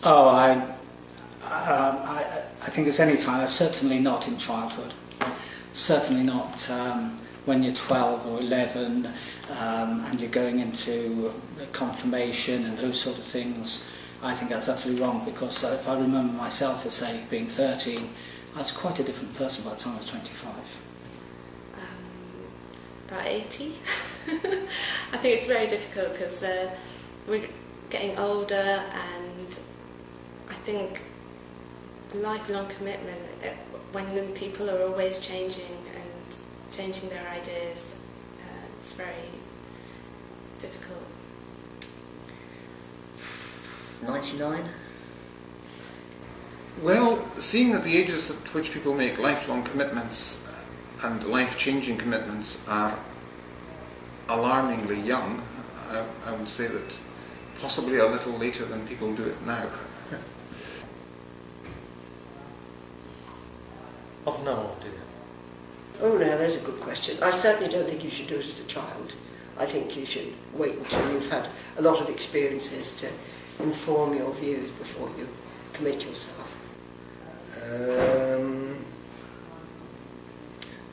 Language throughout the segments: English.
Oh, I think it's any time. Certainly not in childhood. Certainly not when you're 12 or 11 and you're going into confirmation and those sort of things. I think that's absolutely wrong, because if I remember myself as, say, being 13, I was quite a different person by the time I was 25. About 80. I think it's very difficult because we're getting older, and I think lifelong commitment, when people are always changing and changing their ideas, it's very difficult. 99? Well, seeing that the ages at which people make lifelong commitments and life-changing commitments are alarmingly young, I would say that possibly a little later than people do it now. I've no idea. Oh no, that's a good question. I certainly don't think you should do it as a child. I think you should wait until you've had a lot of experiences to inform your views before you commit yourself.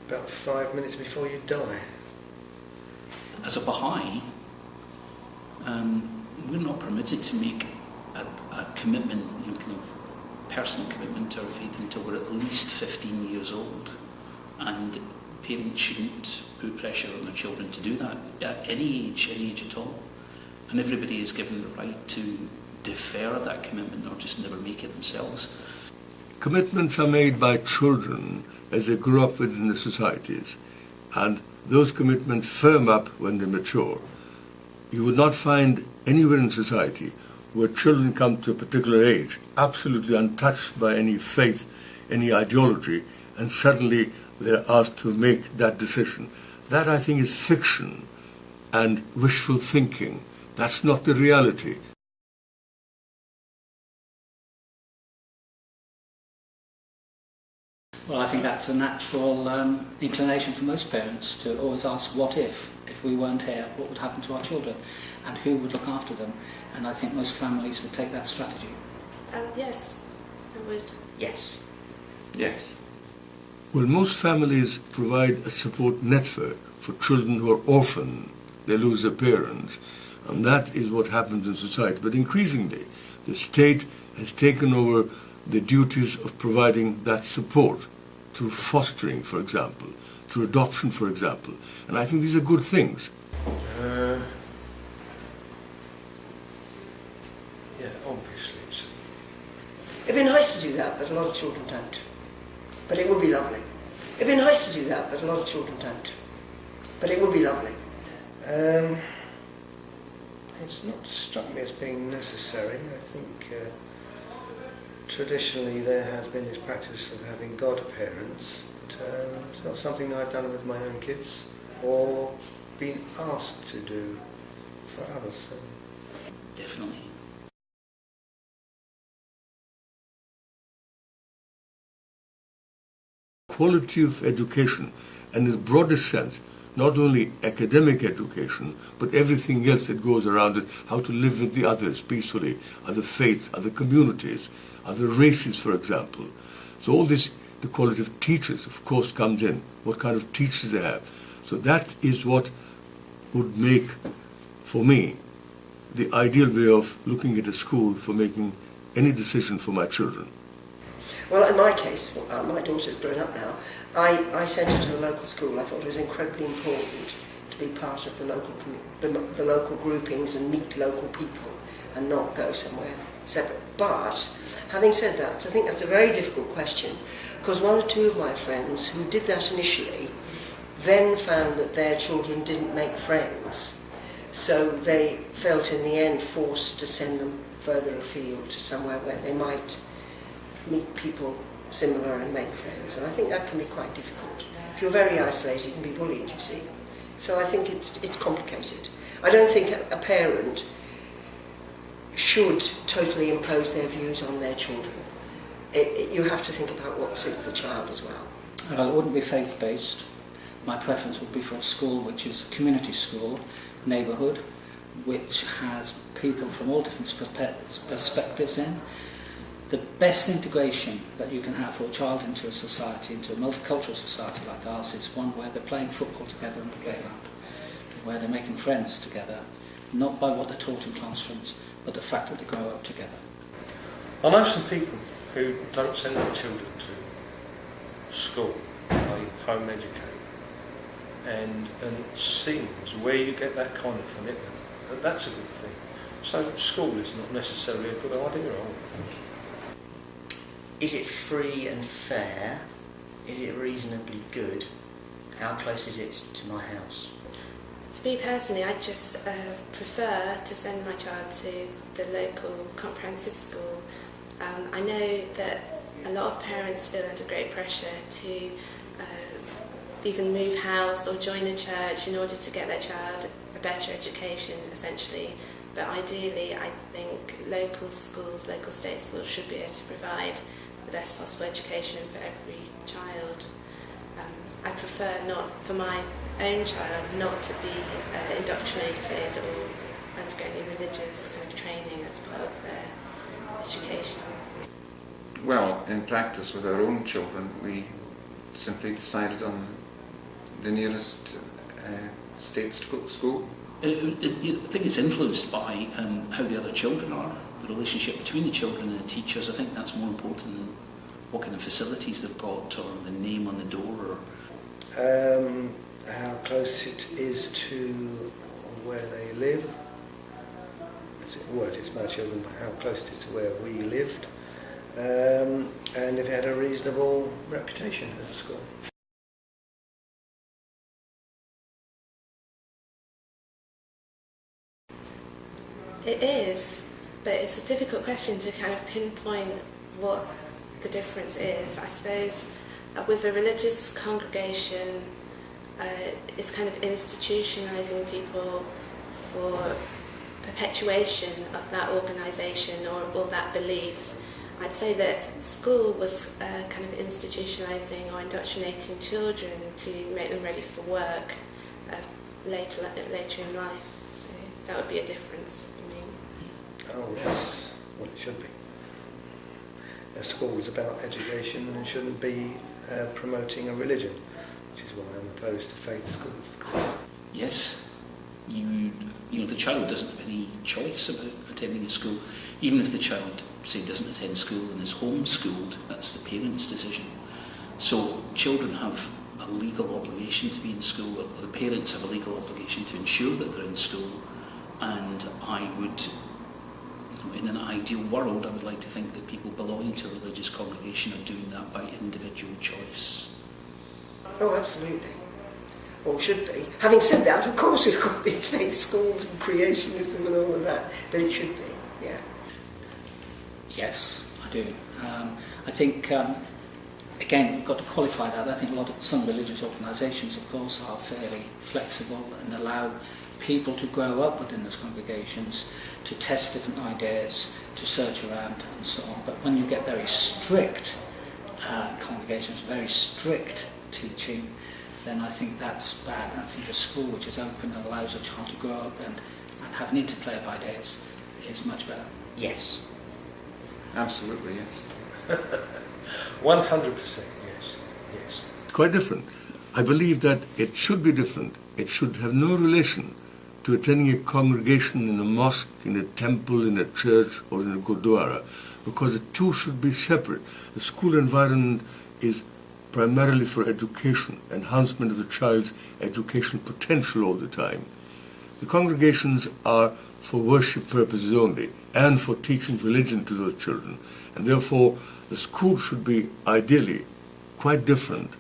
About 5 minutes before you die. As a Baha'i, we're not permitted to make a commitment, kind of personal commitment to our faith, until we're at least 15 years old. And parents shouldn't put pressure on their children to do that at any age at all. And everybody is given the right to defer that commitment or just never make it themselves. Commitments are made by children as they grow up within the societies, and those commitments firm up when they mature. You would not find anywhere in society where children come to a particular age, absolutely untouched by any faith, any ideology, and suddenly they're asked to make that decision. That, I think, is fiction and wishful thinking. That's not the reality. Well, I think that's a natural inclination for most parents to always ask, what if we weren't here, what would happen to our children, and who would look after them? And I think most families would take that strategy. Yes, I would. Yes. Yes. Well, most families provide a support network for children who are orphaned. They lose their parents, and that is what happens in society. But increasingly, the state has taken over the duties of providing that support through fostering, for example, through adoption, for example. And I think these are good things. Yeah, obviously. It'd be nice to do that, but a lot of children don't. But it would be lovely. It'd be nice to do that, but a lot of children don't. But it would be lovely. It's not struck me as being necessary. I think traditionally there has been this practice of having godparents, but it's not something I've done with my own kids or been asked to do for others. So. Definitely. Quality of education, and in the broadest sense, not only academic education, but everything else that goes around it, how to live with the others peacefully, other faiths, other communities, other races, for example. So all this, the quality of teachers, of course, comes in, what kind of teachers they have. So that is what would make, for me, the ideal way of looking at a school for making any decision for my children. Well, in my case, my daughter's grown up now. I sent her to the local school. I thought it was incredibly important to be part of the local groupings and meet local people and not go somewhere separate. But having said that, I think that's a very difficult question, because one or two of my friends who did that initially then found that their children didn't make friends, so they felt in the end forced to send them further afield to somewhere where they might meet people similar and make friends. And I think that can be quite difficult. If you're very isolated, you can be bullied, you see. So I think it's complicated. I don't think a parent should totally impose their views on their children. You have to think about what suits the child as well. Well, it wouldn't be faith-based. My preference would be for a school which is a community school, neighbourhood, which has people from all different perspectives in. The best integration that you can have for a child into a society, into a multicultural society like ours, is one where they're playing football together on the playground, where they're making friends together, not by what they're taught in classrooms, but the fact that they grow up together. I know some people who don't send their children to school, they home educate, and it seems where you get that kind of commitment, that's a good thing. So school is not necessarily a good idea, I think. Is it free and fair? Is it reasonably good? How close is it to my house? For me personally, I just prefer to send my child to the local comprehensive school. I know that a lot of parents feel under great pressure to even move house or join a church in order to get their child a better education, essentially. But ideally, I think local schools, local state schools should be able to provide the best possible education for every child. I prefer not, for my own child, not to be indoctrinated or undergo any religious kind of training as part of their education. Well, in practice with our own children, we simply decided on the nearest state school. I think it's influenced by how the other children are, the relationship between the children and the teachers. I think that's more important than what kind of facilities they've got or the name on the door. How close it is to where they live. Well, it's my children, but how close it is to where we lived. And if it had a reasonable reputation as a school. It is, but it's a difficult question to kind of pinpoint what the difference is. I suppose with a religious congregation, it's kind of institutionalising people for perpetuation of that organisation or that belief. I'd say that school was kind of institutionalising or indoctrinating children to make them ready for work later in life. So that would be a difference for me. Oh, yes. Well, it should be. A school is about education and shouldn't be promoting a religion, which is why I'm opposed to faith schools, of course. Yes, you know, the child doesn't have any choice about attending a school. Even if the child, say, doesn't attend school and is homeschooled, that's the parent's decision. So children have a legal obligation to be in school, or the parents have a legal obligation to ensure that they're in school. And I would, in an ideal world, I would like to think that people belonging to a religious congregation are doing that by individual choice. Oh, absolutely. Or should be. Having said that, of course we've got these faith schools and creationism and all of that, but it should be, yeah. Yes, I do. I think, again, you've got to qualify that. I think some religious organisations, of course, are fairly flexible and allow people to grow up within those congregations, to test different ideas, to search around and so on. But when you get very strict congregations, very strict teaching, then I think that's bad. I think a school which is open and allows a child to grow up and have an interplay of ideas is much better. Yes. Absolutely, yes. 100% yes. Yes. Quite different. I believe that it should be different. It should have no relation to attending a congregation in a mosque, in a temple, in a church, or in a gurdwara, because the two should be separate. The school environment is primarily for education, enhancement of the child's education potential all the time. The congregations are for worship purposes only, and for teaching religion to those children, and therefore the school should be ideally quite different